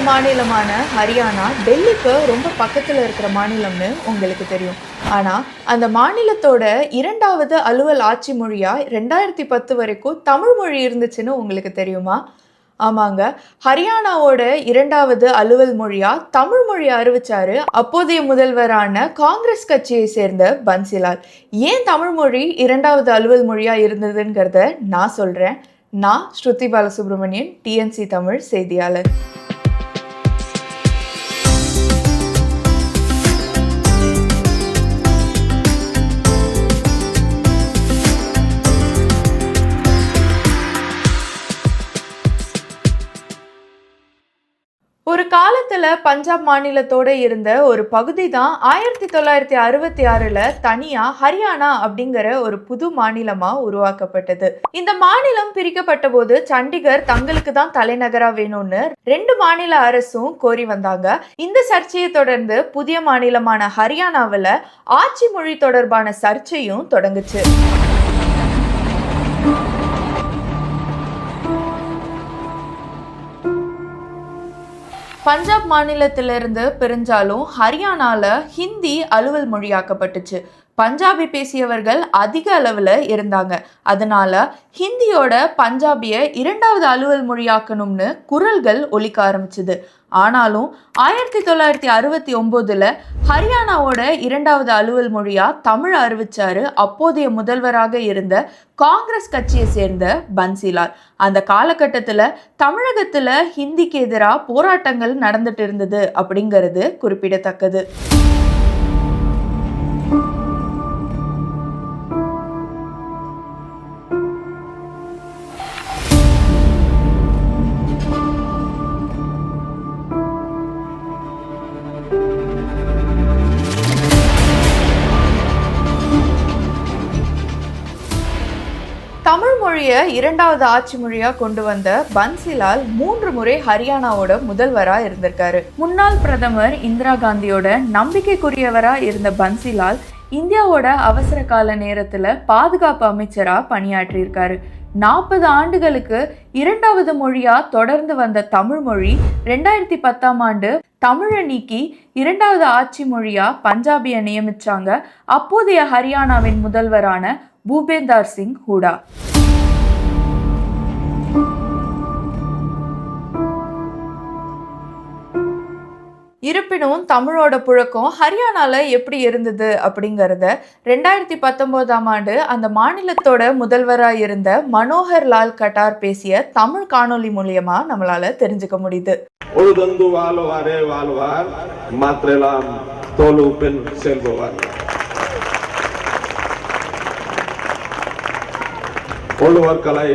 மாநிலமான ஹரியானா டெல்லிக்கு ரொம்ப பக்கத்தில் இருக்கிற மாநிலம்னு உங்களுக்கு தெரியும். ஆனால் அந்த மாநிலத்தோட இரண்டாவது அலுவல் ஆட்சி மொழியாக 2010 வரைக்கும் தமிழ் மொழி இருந்துச்சுன்னு உங்களுக்கு தெரியுமா? ஆமாங்க, ஹரியானாவோட இரண்டாவது அலுவல் மொழியா தமிழ் மொழி அறிவிச்சாரு அப்போதைய முதல்வரான காங்கிரஸ் கட்சியை சேர்ந்த பன்சிலால். ஏன் தமிழ் மொழி இரண்டாவது அலுவல் மொழியா இருந்ததுங்கிறத நான் சொல்றேன். நான் ஸ்ருதி பாலசுப்ரமணியன், டிஎன்சி தமிழ் செய்தியாளர். ஒரு காலத்துல பஞ்சாப் மாநிலத்தோட இருந்த ஒரு பகுதி தான் 1966 தனியா ஹரியானா அப்படிங்கிற ஒரு புது மாநிலமா உருவாக்கப்பட்டது. இந்த மாநிலம் பிரிக்கப்பட்ட போது சண்டிகர் தங்களுக்கு தான் தலைநகரா வேணும்னு 2 மாநில அரசும் கோரி வந்தாங்க. இந்த சர்ச்சையை தொடர்ந்து புதிய மாநிலமான ஹரியானாவில் ஆட்சி மொழி தொடர்பான சர்ச்சையும் தொடங்குச்சு. பஞ்சாப் மாநிலத்திலிருந்து பிரிஞ்சாலும் ஹரியானால ஹிந்தி அலுவல் மொழியாக்கப்பட்டுச்சு. பஞ்சாபி பேசியவர்கள் அதிக அளவில் இருந்தாங்க. அதனால ஹிந்தியோட பஞ்சாபிய இரண்டாவது அலுவல் மொழியாக்கணும்னு குரல்கள் ஒலிக்க ஆரம்பிச்சுது. ஆனாலும் 1969 ஹரியானாவோட இரண்டாவது அலுவல் மொழியா தமிழ் அறிவிச்சாரு அப்போதைய முதல்வராக இருந்த காங்கிரஸ் கட்சியை சேர்ந்த பன்சிலால். அந்த காலகட்டத்தில் தமிழகத்தில் ஹிந்திக்கு எதிராக போராட்டங்கள் நடந்துட்டு இருந்தது அப்படிங்கிறது குறிப்பிடத்தக்கது. தமிழ் மொழியை இரண்டாவது ஆட்சி மொழியா கொண்டு வந்த பன்சிலால் 3 முறை ஹரியானாவோட முதல்வரா இருந்திருக்காரு. முன்னாள் பிரதமர் இந்திரா காந்தியோட நம்பிக்கைக்குரியவரா இருந்த பன்சிலால் இந்தியாவோட அவசர கால நேரத்துல பாதுகாப்பு அமைச்சரா பணியாற்றியிருக்காரு. 40 ஆண்டுகளுக்கு இரண்டாவது மொழியா தொடர்ந்து வந்த தமிழ் மொழி 2010 தமிழை நீக்கி இரண்டாவது ஆட்சி மொழியா பஞ்சாபியை நியமிச்சாங்க அப்போதைய ஹரியானாவின் முதல்வரான பூபேந்தர் சிங் ஹூடா. இருப்பினும் தமிழோட புழக்கம் ஹரியானால எப்படி இருந்தது அப்படிங்கிறத 2019 அந்த மாநிலத்தோட முதல்வராக இருந்த மனோகர் லால் கட்டார் பேசிய தமிழ் காணொலி மூலியமா நம்மளால தெரிஞ்சுக்க முடியுது. ஒழுவர்களை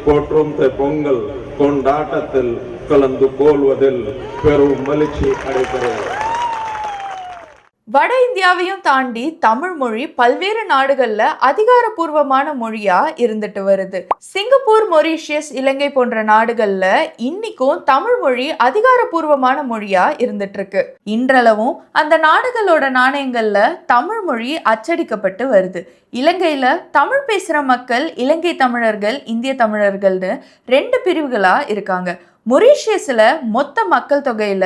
போற்றும் பொங்கல் கொண்டாட்டத்தில் கலந்து கொள்வதில் பெரும் மகிழ்ச்சி அடைகிறது. வட இந்தியாவையும் தாண்டி தமிழ் மொழி பல்வேறு நாடுகள்ல அதிகாரப்பூர்வமான மொழியா இருந்துட்டு வருது. சிங்கப்பூர், மொரீஷியஸ், இலங்கை போன்ற நாடுகள்ல இன்னைக்கும் தமிழ் மொழி அதிகாரப்பூர்வமான மொழியா இருந்துட்டு இருக்கு. இன்றளவும் அந்த நாடுகளோட நாணயங்கள்ல தமிழ் மொழி அச்சடிக்கப்பட்டு வருது. இலங்கையில தமிழ் பேசுற மக்கள் இலங்கை தமிழர்கள், இந்திய தமிழர்கள்னு 2 பிரிவுகளா இருக்காங்க. மொரீஷியஸ்ல மொத்த மக்கள் தொகையில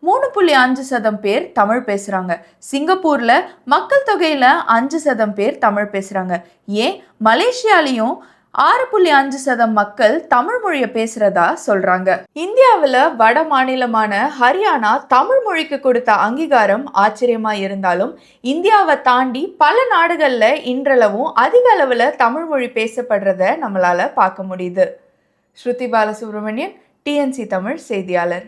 3.5% பேர் தமிழ் பேசுறாங்க. சிங்கப்பூர்ல மக்கள் தொகையில 5% பேர் தமிழ் பேசுறாங்க. ஏன் மலேசியாலையும் 6.5% மக்கள் தமிழ் மொழியை பேசுறதா சொல்றாங்க. இந்தியாவில் வட மாநிலமான ஹரியானா தமிழ் மொழிக்கு கொடுத்த அங்கீகாரம் ஆச்சரியமா இருந்தாலும் இந்தியாவை தாண்டி பல நாடுகள்ல இன்றளவும் அதிக அளவுல தமிழ் மொழி பேசப்படுறத நம்மளால பார்க்க முடியுது. ஸ்ருதி பாலசுப்ரமணியன், டிஎன்சி தமிழ் செய்தியாளர்.